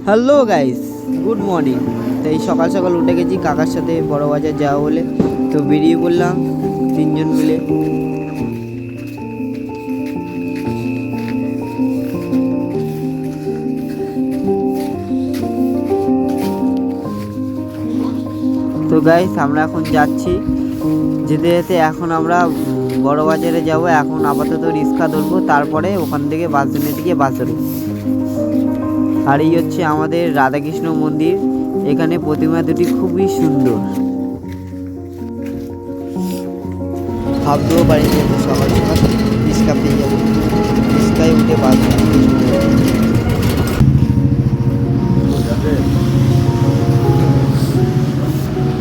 Hello guys, good morning. তো এই সকাল সকাল উঠে গেছি কাকার সাথে বড় বাজার যাওয়া বলে, তো বেরিয়ে পড়লাম তিনজন মিলে। তো গাইস আমরা এখন যাচ্ছি, যেতে যেতে এখন আমরা বড় বাজারে যাব। এখন আপাতত রিক্সা ধরবো, তারপরে ওখান থেকে বাসস্ট্যান্ডের দিকে বাস ধরবো। আর এই হচ্ছে আমাদের রাধাকৃষ্ণ মন্দির। এখানে প্রতিমা দুটি খুবই সুন্দর। ভাবতেও পারিনি যে সকাল সকাল রিক্সা পেয়ে যাবো। রিক্সায় উঠে বাস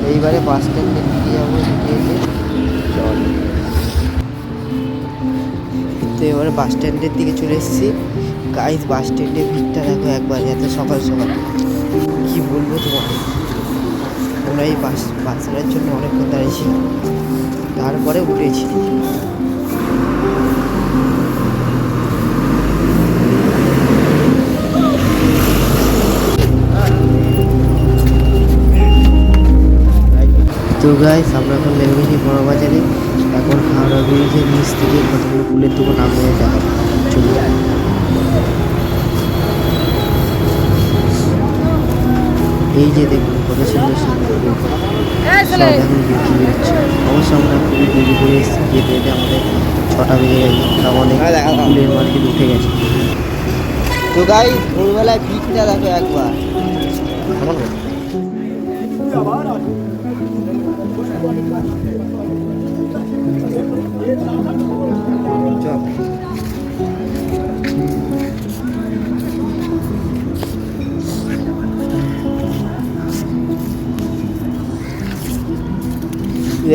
এইবারে বাস স্ট্যান্ডে দিকে যাবো। চল, তো এবারে বাস স্ট্যান্ডের দিকে চলে এসেছি। গাইস, বাস স্ট্যান্ডের ভিড়টা দেখো একবার, এত সকাল সকাল কি বলবো তোমাকে। আমরা এই বাসের জন্য অনেকক্ষণ দাঁড়িয়েছিলাম, তারপরে উঠেছি। তো গাইস, আমরা এখন লেগে গেছি বড় বাজারে। এখন হাওড়া ব্রিজের নিচ থেকে কতগুলো ফুলের দোকান আমাদের দেখা চলে যায়। এই যে দেখুন কত সুন্দর সুন্দর সব এখন বিক্রি হচ্ছে। অবশ্য আমরা খুবই দেরি করে এসেছি, যেতে যেতে আমাদের 6টা বেজে গেছে। সব অনেক ফুলের মার্কেট উঠে গেছে। তো গাইস, ভোরবেলায় ভিড়টা দেখো একবার।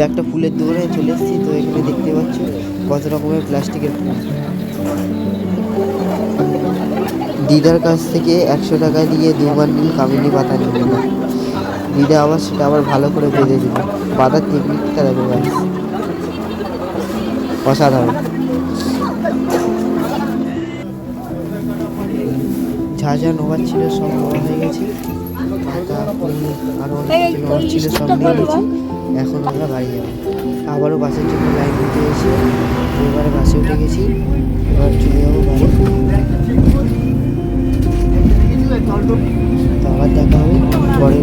একটা ফুলের দোকানে চলে এসেছি। তো এখানে দেখতে পাচ্ছ কত রকমের প্লাস্টিকের ফুল। দিদার কাছ থেকে 100 টাকা দিয়ে 2 বান্ডিল কামিনী পাতা নিয়ে নিলাম। দিদা আবার সেটা আবার ভালো করে বেঁধে দিল। বাঁধার টেকনিকটা দেখো গাইস, অসাধারণ। যা যা নেওয়ার ছিল সব নেওয়া হয়ে গেছে। আরও অনেক কিছু নেওয়ার ছিল, সব নিয়ে নিয়েছি। এখন আমরা বাড়ি যাবো। আবারও বাসের জন্য লাইন দিতে গেছি। এবারে বাসে উঠে গেছি, এবার চলে যাবো বাড়ি। তো আবার দেখা হবে পরে।